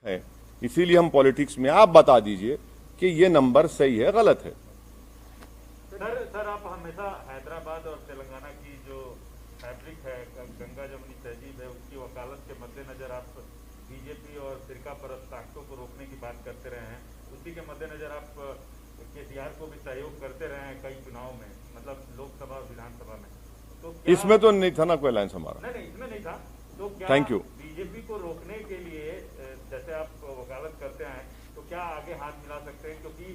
है, इसीलिए हम पॉलिटिक्स में। आप बता दीजिए कि ये नंबर सही है गलत है। सर आप हमेशा हैदराबाद और तेलंगाना की जो फैब्रिक है, गंगा जमुनी तहजीब है, उसकी वकालत के मद्देनजर आप बीजेपी और फिरका परस्त ताकतों को रोकने की बात करते रहे हैं। उसी के मद्देनजर आप केसीआर को भी सहयोग करते रहे हैं कई चुनाव में, मतलब लोकसभा और विधानसभा में। तो इसमें तो नहीं था ना कोई अलायंस हमारा। नहीं, इसमें नहीं था। तो क्या थैंक यू। बीजेपी को रोकने के लिए जैसे आप वकालत करते हैं, तो क्या आगे हाथ मिला सकते हैं? क्योंकि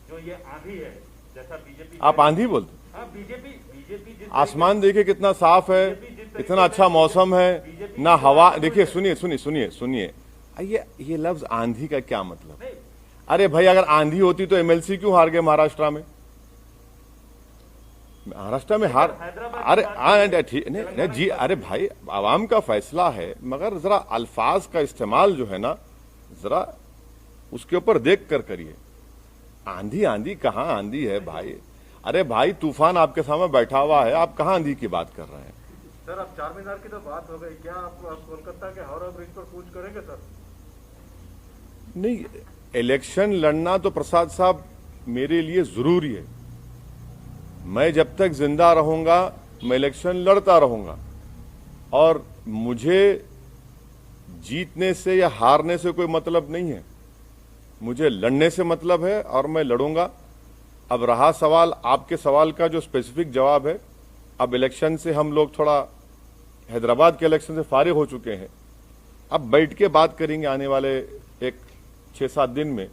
जो ये आंधी है, जैसा बीजेपी, आप आंधी बोलते? हाँ, बीजेपी आसमान देखिए कितना साफ है, इतना अच्छा मौसम है ना, हवा देखिए। सुनिए ये लफ्ज आंधी का क्या मतलब? अरे भाई, अगर आंधी होती तो एमएलसी क्यों हार गए महाराष्ट्र में? महाराष्ट्र में हार, अरे ठीक नहीं जी, अरे भाई आवाम का फैसला है, मगर जरा अल्फाज का इस्तेमाल जो है ना, जरा उसके ऊपर देख कर करिए। आंधी आंधी कहाँ आंधी है भाई? अरे भाई, तूफान आपके सामने बैठा हुआ है, आप कहाँ आंधी की बात कर रहे हैं? सर, अब चार मीनार की तो बात हो गई, क्या आप कोलकाता के हावड़ा ब्रिज पर कूच करेंगे सर? नहीं, इलेक्शन लड़ना तो प्रसाद साहब मेरे लिए जरूरी है। मैं जब तक जिंदा रहूंगा मैं इलेक्शन लड़ता रहूंगा, और मुझे जीतने से या हारने से कोई मतलब नहीं है, मुझे लड़ने से मतलब है और मैं लड़ूंगा। अब रहा सवाल आपके सवाल का जो स्पेसिफिक जवाब है, अब इलेक्शन से हम लोग थोड़ा हैदराबाद के इलेक्शन से फारिग हो चुके हैं, अब बैठ के बात करेंगे आने वाले एक 6-7 दिन में,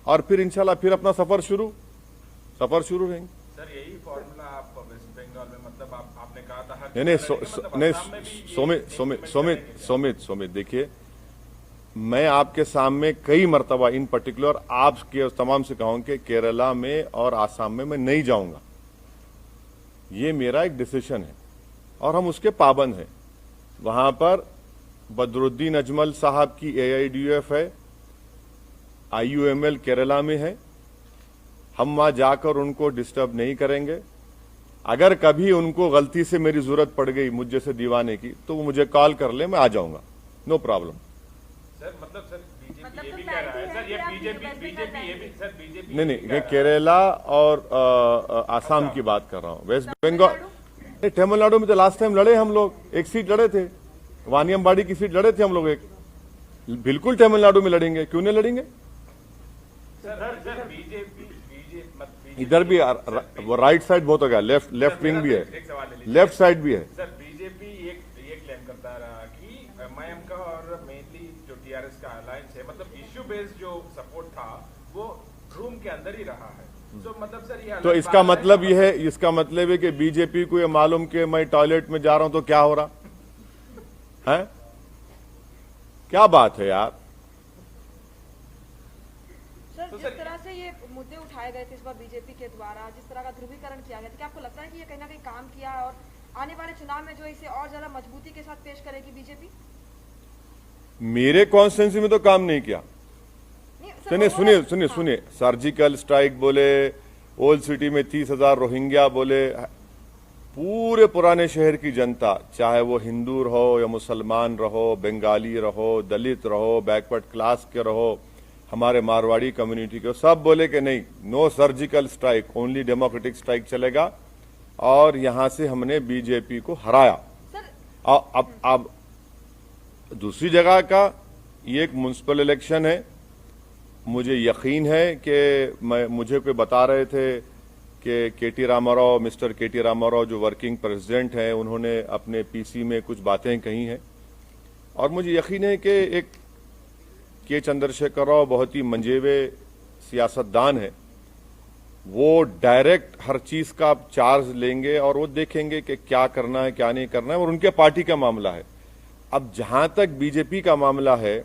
और फिर इंशाल्लाह फिर अपना सफर शुरू रहेंगे। सर, यही फॉर्मूला आप वेस्ट बंगाल में, मतलब आपने कहा था नहीं, सोमित देखिए, मैं आपके सामने कई मर्तबा इन पर्टिकुलर आपके तमाम से कहूं कि केरला में और आसाम में मैं नहीं जाऊंगा। ये मेरा एक डिसीजन है और हम उसके पाबंद हैं। वहां पर बदरुद्दीन अजमल साहब की AIDUF है, IUML केरला में है, हम वहां जाकर उनको डिस्टर्ब नहीं करेंगे। अगर कभी उनको गलती से मेरी जरूरत पड़ गई मुझ जैसे दीवाने की, तो वो मुझे कॉल कर ले, मैं आ जाऊंगा, नो प्रॉब्लम। सर, मतलब सर बीजेपी ये भी कह रहा है सर, ये बीजेपी ये भी सर, बीजेपी नहीं, मैं केरला और आसाम की बात कर रहा हूँ। वेस्ट बंगाल, तमिलनाडु में तो लास्ट टाइम लड़े हम लोग, एक सीट लड़े थे, वानियमबाड़ी की सीट लड़े थे हम लोग एक। बिल्कुल तमिलनाडु में लड़ेंगे, क्यों नहीं लड़ेंगे? सर बीजेपी इधर भी वो राइट साइड बहुत हो गया, लेफ्ट विंग भी है, लेफ्ट साइड भी है। सर, बीजेपी ये क्लेम करता रहा कि MIM का और मेनली जो TRS का अलायंस है, मतलब इश्यू बेस्ड जो सपोर्ट था वो रूम के अंदर ही रहा है। तो मतलब सर ये, तो इसका मतलब है कि बीजेपी को ये मालूम कि मैं टॉयलेट में जा रहा हूं तो क्या हो रहा है? क्या बात है यार? सर, जिस तरह से ये मुद्दे उठाए गए थे इस बार बीजेपी के द्वारा, जिस तरह का ध्रुवीकरण किया गया था, क्या आपको लगता है कि ये कहीं ना कहीं काम किया और आने वाले चुनाव में जो इसे और ज्यादा मजबूती के साथ पेश करेगी बीजेपी? मेरे कॉन्स्टिट्यूंसी में तो काम नहीं किया। नहीं, सुनिए, सर्जिकल स्ट्राइक बोले, ओल्ड सिटी में 30,000 रोहिंग्या बोले, पूरे पुराने शहर की जनता, चाहे वो हिंदू रहो या मुसलमान रहो, बंगाली रहो, दलित रहो, बैकवर्ड क्लास के रहो, हमारे मारवाड़ी कम्युनिटी के, सब बोले कि नहीं, no surgical strike, only democratic strike चलेगा, और यहां से हमने बीजेपी को हराया। अब दूसरी जगह का ये एक म्युनिसिपल इलेक्शन है, मुझे यकीन है कि मुझे कोई बता रहे थे कि मिस्टर केटी रामाराव जो वर्किंग प्रेसिडेंट हैं, उन्होंने अपने PC में कुछ बातें कही हैं, और मुझे यकीन है कि एक के चंद्रशेखर राव बहुत ही मंजेवे सियासतदान है, वो डायरेक्ट हर चीज का चार्ज लेंगे और वो देखेंगे कि क्या करना है क्या नहीं करना है, और उनके पार्टी का मामला है। अब जहां तक बीजेपी का मामला है,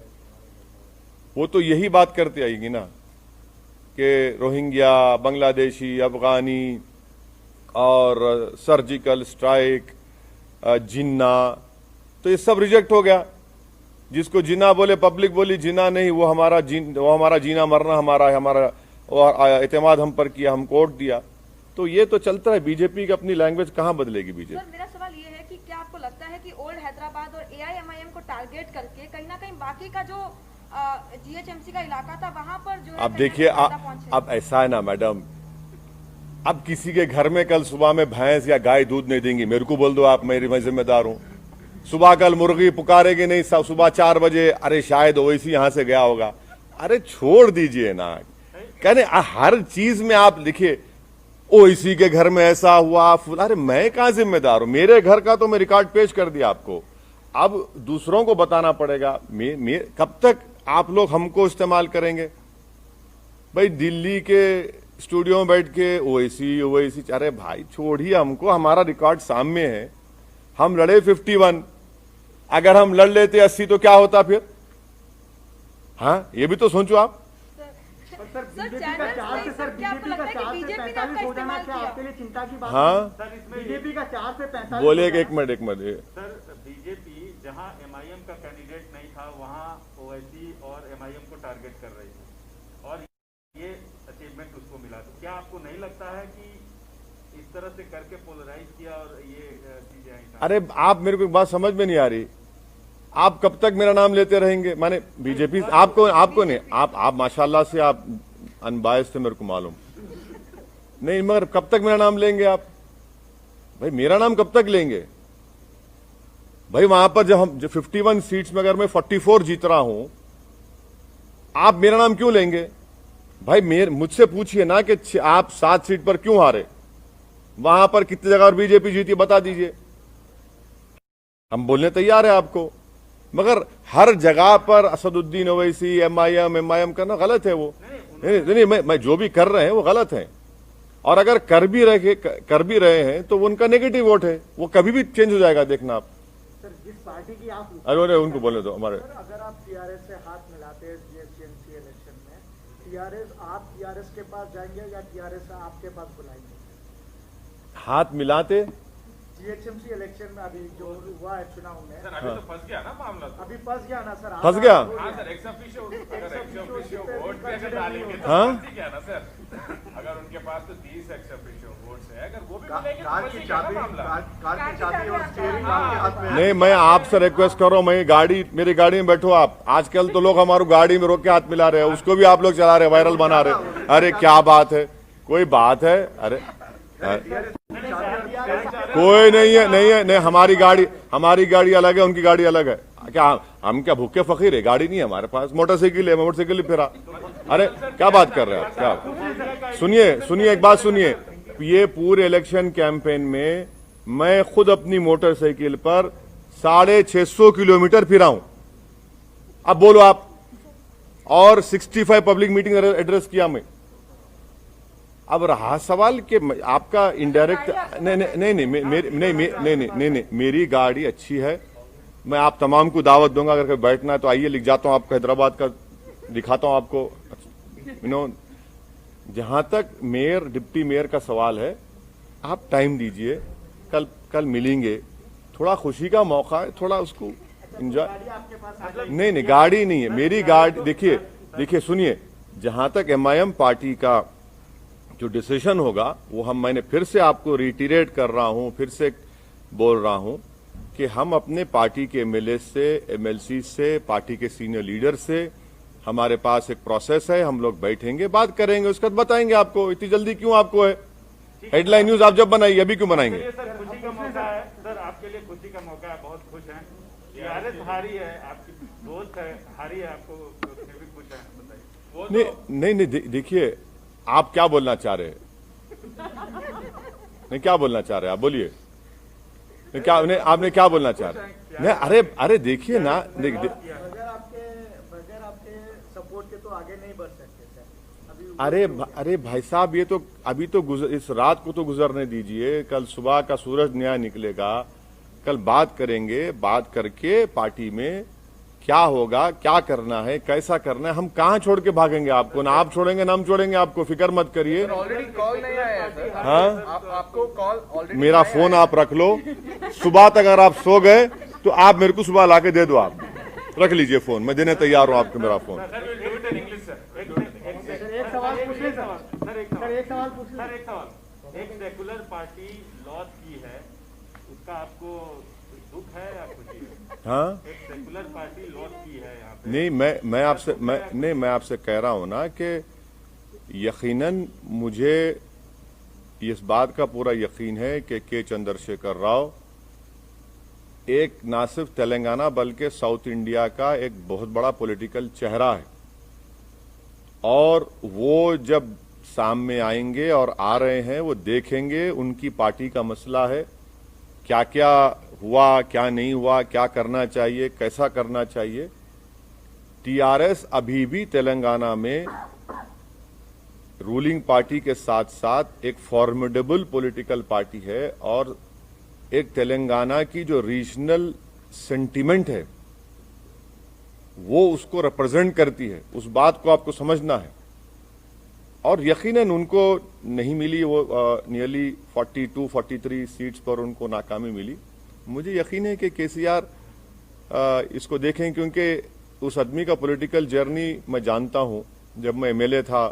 वो तो यही बात करते आएगी ना कि रोहिंग्या, बांग्लादेशी, अफगानी और सर्जिकल स्ट्राइक, जिन्ना, तो ये सब रिजेक्ट हो गया। जिसको जिना बोले, पब्लिक बोली जिना नहीं, वो हमारा जीना मरना हमारा एतमाद हम पर किया, हम कोर्ट दिया। तो ये तो चलता है, बीजेपी की अपनी लैंग्वेज कहां बदलेगी बीजेपी? सर, मेरा सवाल ये है कि क्या आपको लगता है कि ओल्ड हैदराबाद और AIMIM को टारगेट करके कहीं ना कहीं बाकी का जो जीएचएमसी का इलाका था, वहां पर जो है अब देखिए अब ऐसा है ना मैडम, अब किसी के घर में कल सुबह में भैंस या गाय दूध नहीं देंगी, मेरे को बोल दो आप, मैं जिम्मेदार हूं। सुबह कल मुर्गी पुकारेगी नहीं, सुबह 4 बजे, अरे शायद ओवैसी यहां से गया होगा। अरे छोड़ दीजिए ना, कहने हर चीज में आप लिखिए ओवैसी के घर में ऐसा हुआ, अरे मैं कहां जिम्मेदार हूं? मेरे घर का तो मैं रिकॉर्ड पेश कर दिया आपको, अब दूसरों को बताना पड़ेगा। कब तक आप लोग हमको इस्तेमाल करेंगे? भाई दिल्ली के स्टूडियो में बैठ के ओवैसी, अरे भाई छोड़िए हमको, हमारा रिकॉर्ड सामने है। हम लड़े 51, अगर हम लड़ लेते 80 तो क्या होता फिर? हाँ, ये भी तो सोचो आप। सर बीजेपी का 4 से 45 हो जाना क्या आपके लिए चिंता की बात? हाँ, बीजेपी का 4 से 45। बोलिए एक मिनट। सर बीजेपी जहां एमआईएम का कैंडिडेट नहीं था वहां ओवैसी और एमआईएम को टारगेट कर रही थी और ये अचीवमेंट उसको मिला। तो क्या आपको नहीं लगता है कि इस तरह से करके पोलराइज किया और ये चीजें आई? अरे आप, मेरे को एक बात समझ में नहीं आ रही, आप कब तक मेरा नाम लेते रहेंगे? माने बीजेपी आपको नहीं, आप माशाल्लाह से आप अनबायस थे, मेरे को मालूम नहीं, मगर कब तक मेरा नाम लेंगे आप? भाई मेरा नाम कब तक लेंगे भाई? वहां पर जब 51 सीट्स में अगर मैं 44 जीत रहा हूं, आप मेरा नाम क्यों लेंगे? भाई मुझसे पूछिए ना कि आप 7 सीट पर क्यों हारे, वहां पर कितनी जगह और बीजेपी जीती, बता दीजिए, हम बोलने तैयार है आपको। मगर हर जगह पर असदुद्दीन ओवैसी, एमआईएम करना गलत है। वो नहीं, मैं जो भी कर रहे हैं वो गलत है, और अगर कर भी रहे हैं तो वो उनका नेगेटिव वोट है, वो कभी भी चेंज हो जाएगा, देखना आप। सर जिस पार्टी की आप, अरे उनको बोलने दो हमारे। अगर आप टीआरएस से हाथ मिलाते हैं जीएचएमसी इलेक्शन में, आप टीआरएस के पास जाएंगे या टीआरएस आपके पास बुलाएंगे? हाथ मिलाते जीएचएमसी इलेक्शन में अभी जो हुआ है चुनाव में, सर अभी तो फंस गया ना मामला, तो अभी फंस गया ना सर? फंस गया? हाँ सर, एक्स ऑफिशियो वोट भी अगर डालेंगे तो हाँ? फंस ही गया ना सर। अगर उनके पास तो 30 एक्स ऑफिशियो वोट्स है, अगर वो भी मिलेंगे तो फंस ही गया ना मामला। कार की चाबी और स्टीयरिंग आपके हाथ में है। नहीं, मैं आपसे रिक्वेस्ट कर रहा हूं, मेरी गाड़ी में बैठो आप। आजकल तो लोग हमारी गाड़ी में रोक के हाथ मिला रहे हैं, उसको भी आप लोग चला रहे हैं, वायरल बना रहे हैं। अरे क्या बात है, कोई बात है? अरे कोई नहीं है, हमारी गाड़ी अलग है, उनकी गाड़ी अलग है। क्या हम क्या भूखे फकीर है? गाड़ी नहीं है हमारे पास, मोटरसाइकिल है, मोटरसाइकिल फिरा। अरे क्या बात कर रहे हैं आप? क्या? सुनिए एक बात सुनिए, ये पूरे इलेक्शन कैंपेन में मैं खुद अपनी मोटरसाइकिल पर 650 किलोमीटर फिरा हूं। अब बोलो आप, और 65 पब्लिक मीटिंग एड्रेस किया मैं। अब रहा सवाल कि आपका इनडायरेक्ट, नहीं, मेरी गाड़ी अच्छी है, मैं आप तमाम को दावत दूंगा, अगर कभी बैठना है तो आइए, लिख जाता हूं आपको, हैदराबाद का दिखाता हूं आपको। जहां तक मेयर डिप्टी मेयर का सवाल है, आप टाइम दीजिए, कल मिलेंगे, थोड़ा खुशी का मौका है, थोड़ा उसको एंजॉय। नहीं, गाड़ी नहीं है मेरी गाड़ी। देखिए सुनिए, जहां तक एमआईएम पार्टी का जो डिसीजन होगा वो मैंने फिर से आपको रिटीरेट कर रहा हूं, फिर से बोल रहा हूं कि हम अपने पार्टी के एमएलए से, एमएलसी से, पार्टी के सीनियर लीडर से, हमारे पास एक प्रोसेस है, हम लोग बैठेंगे, बात करेंगे, उसके बाद बताएंगे आपको। इतनी जल्दी क्यों आपको है? हेडलाइन न्यूज आप जब बनाइए, अभी क्यों बनाएंगे? सर खुशी का मौका है सर, आपके लिए खुशी का मौका है, बहुत खुश हैं। टीआरएस हारी है, आपकी दोस्त है, हारी है, आपको फिर भी खुश है, बताइए। नहीं, देखिए आप क्या बोलना चाह रहे हैं? नहीं, क्या बोलना चाह रहे हैं आप? बोलिए क्या, आपने क्या बोलना चाह रहे हैं? नहीं, अरे देखिए ना, बगैर आपके सपोर्ट के तो आगे नहीं बढ़ सकते सर। अरे भाई साहब, ये तो अभी तो इस रात को तो गुजरने दीजिए, कल सुबह का सूरज नया निकलेगा, कल बात करेंगे, बात करके पार्टी में क्या होगा, क्या करना है, कैसा करना है। हम कहां छोड़ के भागेंगे आपको? ना आप छोड़ेंगे ना हम छोड़ेंगे आपको, फिक्र मत करिए। ऑलरेडी कॉल नहीं आया है सर। हाँ, आपको कॉल ऑलरेडी, मेरा फोन आप रख लो, सुबह तक अगर आप सो गए तो आप मेरे को सुबह लाके दे दो, आप रख लीजिए फोन, मैं देने तैयार हूं आपको मेरा फोन। एक सवाल पूछ ले सर, एक सवाल। एक सेकुलर पार्टी लॉस की है, उसका आपको दुख है या खुशी है? हाँ एक सेकुलर पार्टी लॉस की है यहाँ पे। नहीं, मैं आपसे कह रहा हूं ना कि यकीनन मुझे इस बात का पूरा यकीन है कि के चंद्रशेखर राव एक ना सिर्फ तेलंगाना बल्कि साउथ इंडिया का एक बहुत बड़ा पॉलिटिकल चेहरा है, और वो जब सामने आएंगे और आ रहे हैं, वो देखेंगे उनकी पार्टी का मसला है, क्या क्या हुआ क्या नहीं हुआ, क्या करना चाहिए कैसा करना चाहिए। टीआरएस अभी भी तेलंगाना में रूलिंग पार्टी के साथ साथ एक फॉर्मिडेबल पॉलिटिकल पार्टी है, और एक तेलंगाना की जो रीजनल सेंटिमेंट है वो उसको रिप्रेजेंट करती है। उस बात को आपको समझना है। और यकीनन उनको नहीं मिली, वो नियरली 42-43 सीट्स पर उनको नाकामी मिली। मुझे यकीन है कि केसीआर इसको देखें, क्योंकि उस आदमी का पॉलिटिकल जर्नी मैं जानता हूं। जब मैं एमएलए था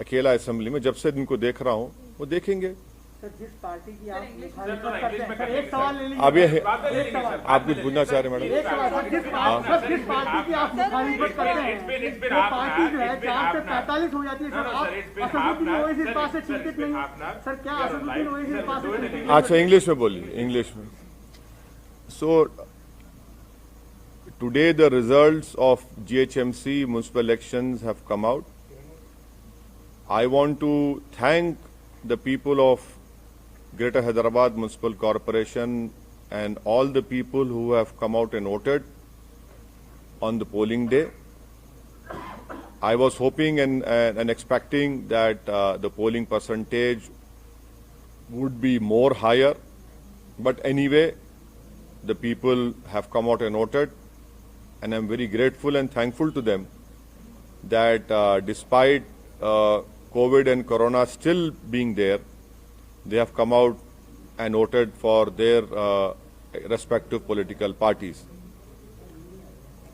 अकेला असेंबली में, जब से इनको देख रहा हूं, वो देखेंगे। सर जिस पार्टी की आप मुखालिफत करते हैं, सर एक सवाल ले लीजिए। अब ये एक सवाल आप कुछ पूछना चाह रहे हैं मैडम? एक सवाल सर, जिस पार्टी की आप मुखालिफत करते हैं, वो पार्टी जो है 4 से 45 हो जाती है। सर आप असदुद्दीन ओवैसी इस बात से चिंतित नहीं है? सर क्या असदुद्दीन ओवैसी इस बात से चिंतित नहीं? अच्छा, इंग्लिश में बोलिए, इंग्लिश में। So today the results of GHMC municipal elections have come out. I want to thank the people of Greater Hyderabad Municipal Corporation and all the people who have come out and voted on the polling day. I was hoping and expecting that the polling percentage would be more higher, but anyway, the people have come out and voted, and I'm very grateful and thankful to them that despite COVID and Corona still being there, they have come out and voted for their respective political parties.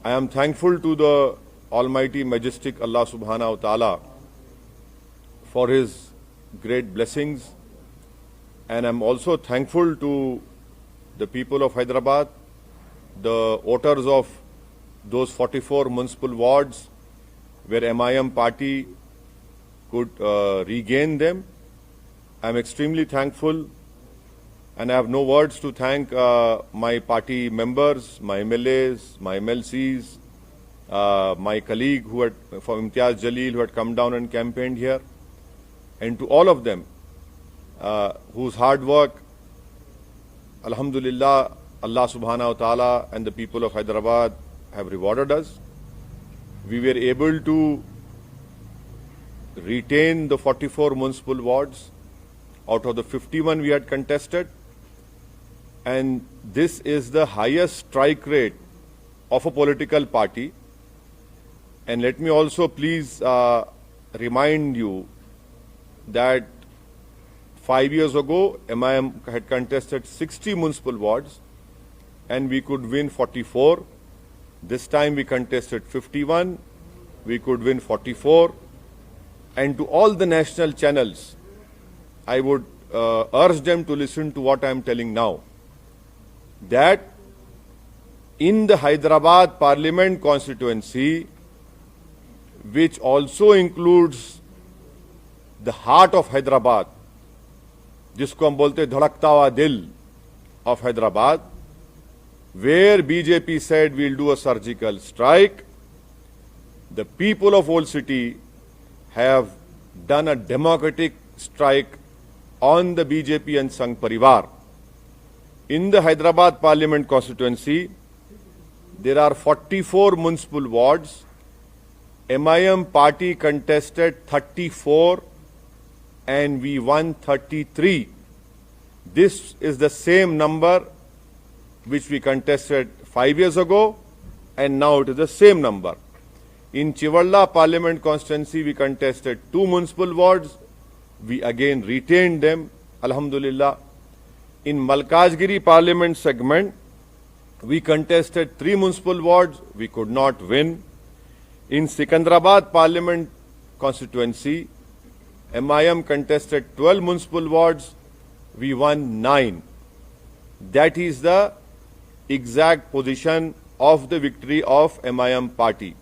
I am thankful to the Almighty Majestic Allah Subhanahu wa Ta'ala for His great blessings, and I'm also thankful to the people of Hyderabad, the voters of those 44 municipal wards where MIM party could regain them. I'm extremely thankful, and I have no words to thank my party members, my MLAs, my MLCs, my colleague from Imtiaz Jalil who had come down and campaigned here, and to all of them whose hard work, alhamdulillah, Allah subhanahu wa ta'ala and the people of Hyderabad have rewarded us. We were able to retain the 44 municipal wards out of the 51 we had contested, and this is the highest strike rate of a political party. And let me also please remind you that 5 years ago MIM had contested 60 municipal wards and we could win 44. This time we contested 51, we could win 44. And to all the national channels, I would urge them to listen to what I am telling now, that in the Hyderabad Parliament constituency, which also includes the heart of Hyderabad, जिसको हम बोलते धड़कता हुआ दिल of Hyderabad, where BJP said we'll do a surgical strike, the people of Old City have done a democratic strike on the BJP and Sangh Parivar. In the Hyderabad Parliament constituency, there are 44 municipal wards. MIM party contested 34 and we won 33. This is the same number which we contested 5 years ago, and now it is the same number. In Chivalla Parliament constituency, we contested 2 municipal wards. We again retained them, alhamdulillah. In Malkajgiri Parliament segment, we contested 3 municipal wards. We could not win. In Sikandrabad Parliament constituency, MIM contested 12 municipal wards. We won 9. That is the exact position of the victory of MIM party.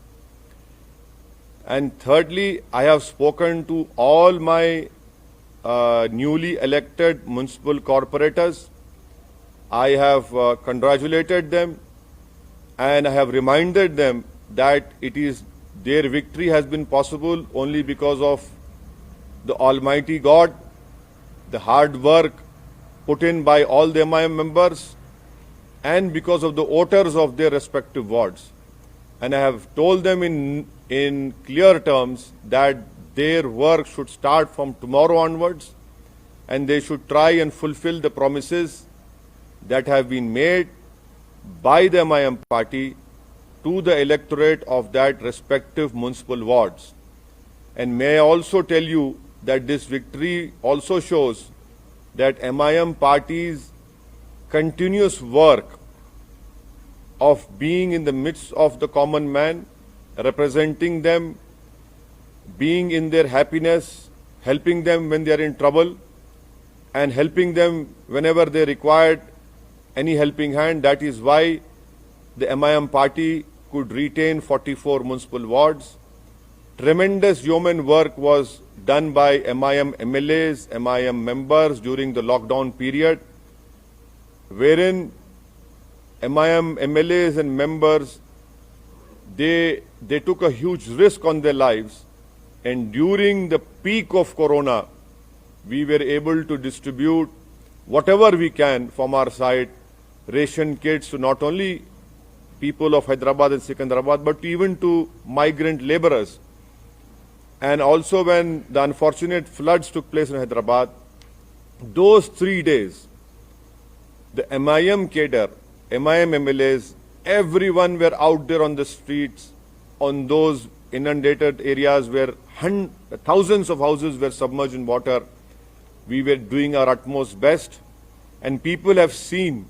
And thirdly, I have spoken to all my newly elected municipal corporators. I have congratulated them, and I have reminded them that it is their victory has been possible only because of the Almighty God, the hard work put in by all the MIM members, and because of the voters of their respective wards. And I have told them in clear terms that their work should start from tomorrow onwards, and they should try and fulfill the promises that have been made by the MIM party to the electorate of that respective municipal wards. And may I also tell you that this victory also shows that MIM party's continuous work of being in the midst of the common man, representing them, being in their happiness, helping them when they are in trouble, and helping them whenever they required any helping hand. That is why the MIM party could retain 44 municipal wards. Tremendous yeoman work was done by MIM MLAs, MIM members during the lockdown period, wherein MIM MLAs and members, they took a huge risk on their lives, and during the peak of Corona, we were able to distribute whatever we can from our side, ration kits to not only people of Hyderabad and Secunderabad, but even to migrant laborers. And also when the unfortunate floods took place in Hyderabad, those 3 days, the MIM cadre, MIM MLAs, everyone were out there on the streets, on those inundated areas where thousands of houses were submerged in water. We were doing our utmost best, and people have seen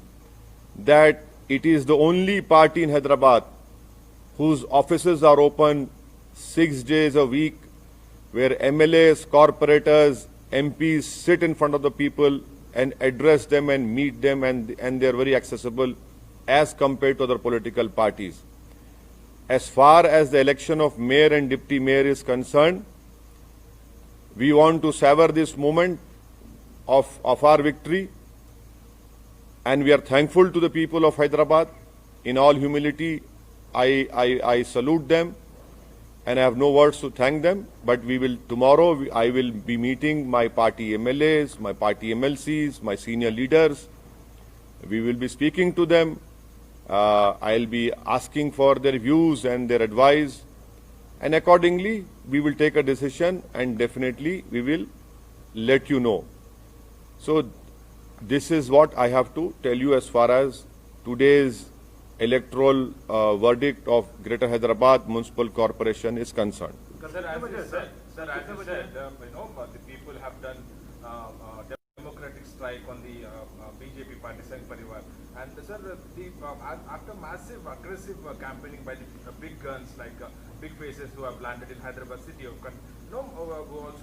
that it is the only party in Hyderabad whose offices are open 6 days a week, where MLAs, corporators, MPs sit in front of the people and address them and meet them, and they are very accessible as compared to other political parties. As far as the election of mayor and deputy mayor is concerned, we want to savor this moment of our victory, and we are thankful to the people of Hyderabad. In all humility, I salute them, and I have no words to thank them. But tomorrow I will be meeting my party MLAs, my party MLCs, my senior leaders. We will be speaking to them. I'll be asking for their views and their advice, and accordingly we will take a decision, and definitely we will let you know. So this is what I have to tell you as far as today's electoral verdict of Greater Hyderabad Municipal Corporation is concerned. Sir, as you said, the people have done democratic strike on the BJP party, Sangh Parivar. And sir, after massive aggressive campaigning by the big guns like big faces who have landed in Hyderabad city,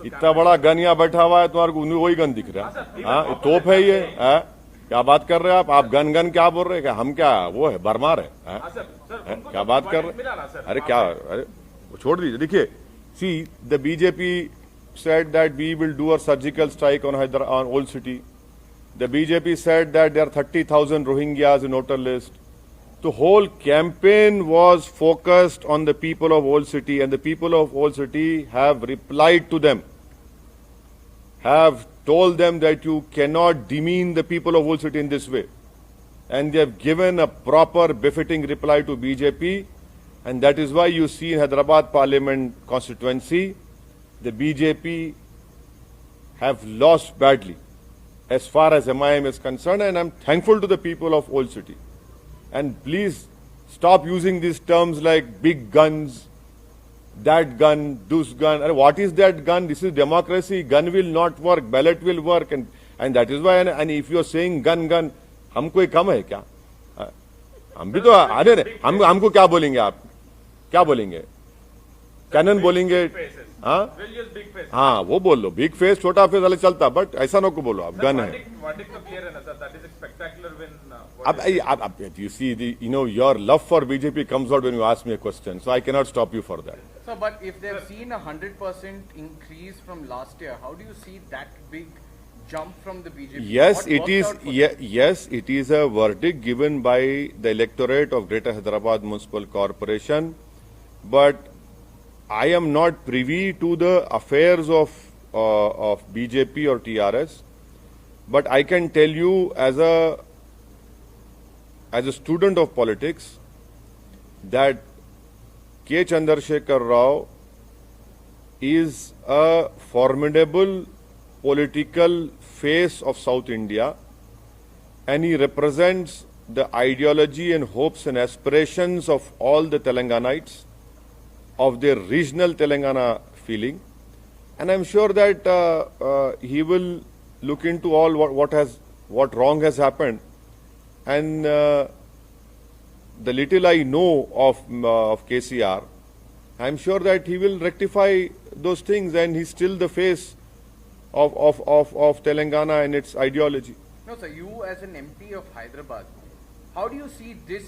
इतना बड़ा gun यहाँ बैठा हुआ है, तुम्हारे को वही gun दिख रहा है? हाँ, तोप है ये? क्या बात कर रहे हैं आप गन क्या बोल रहे हैं? हम क्या वो है, बरमार है? क्या बात कर रहे हैं? अरे क्या, अरे छोड़ दीजिए. देखिए, see, the BJP said that we will do a surgical strike on Old City. The BJP said that there are 30,000 Rohingyas in voter list. The whole campaign was focused on the people of Old City, and the people of Old City have replied to them, have told them that you cannot demean the people of Old City in this way. And they have given a proper befitting reply to BJP, and that is why you see in Hyderabad Parliament constituency, the BJP have lost badly as far as MIM is concerned, and I'm thankful to the people of Old City. And please stop using these terms like big guns, that gun, this gun. What is that gun? This is democracy. Gun will not work. Ballot will work. And that is why, and if you are saying gun, हम कोई कम है क्या? हम भी तो, अरे हमको क्या बोलेंगे आप? क्या बोलेंगे? कैनन बोलेंगे, हाँ We'll use big face. हाँ वो बोल लो, बिग फेस छोटा फेस वाले चलता, बट ऐसा नो को बोलो आप, गन है। Verdict तो clear है ना sir, that is a spectacular win. अब you see the, you know, your love for BJP comes out when you ask me a question, so I cannot stop you for that. So, but if they've seen 100% increase from last year, how do you see that big jump from the BJP? Yes, What it worked is. out for them? Yes, it is a verdict given by the electorate of Greater Hyderabad Municipal Corporation, but I am not privy to the affairs of BJP or TRS. But I can tell you, as a student of politics, that K. Chandrasekhar Rao is a formidable political face of South India, and he represents the ideology and hopes and aspirations of all the Telanganites, of their regional Telangana feeling. And I'm sure that he will look into all what wrong has happened. And the little I know of KCR, I'm sure that he will rectify those things, and he's still the face of Telangana and its ideology. No, sir, you as an MP of Hyderabad, how do you see this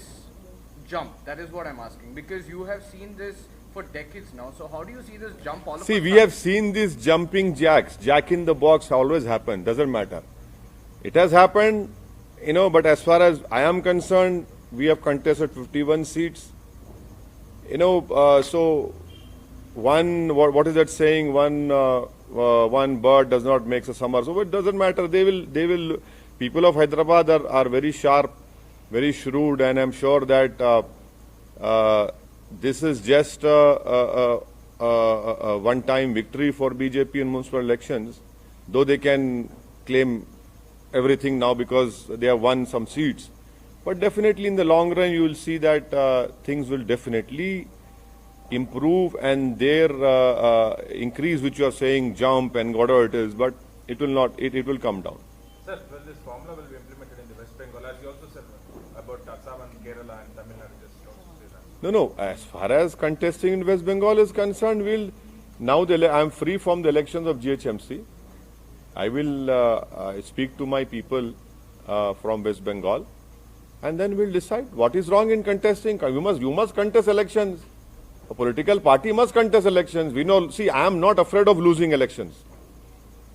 jump? That is what I'm asking, because you have seen this for decades now. So how do you see this jump all of See, a we sudden? have seen these jumping jacks. Jack in the box always happen. Doesn't matter. It has happened, you know, but as far as I am concerned, we have contested 51 seats. You know, so what is that saying? One bird does not make a summer. So it doesn't matter. They will. People of Hyderabad are very sharp, very shrewd, and I'm sure that this is just a one-time victory for BJP in municipal elections, though they can claim everything now because they have won some seats. But definitely in the long run, you will see that things will definitely improve, and their increase, which you are saying, jump and whatever it is, but it will not, it will come down. Sir, well, this formula will be implemented in the West Bengal, as you also said about Assam and Kerala and Tamil Nadu. Just also say that. No. As far as contesting in West Bengal is concerned, I am free from the elections of GHMC. I will speak to my people from West Bengal, and then we'll decide what is wrong in contesting. You must contest elections. A political party must contest elections. We know. See, I am not afraid of losing elections.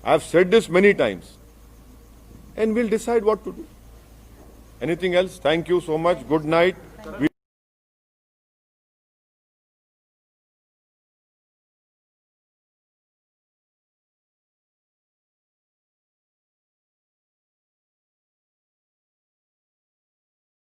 I have said this many times, and we'll decide what to do. Anything else? Thank you so much. Good night.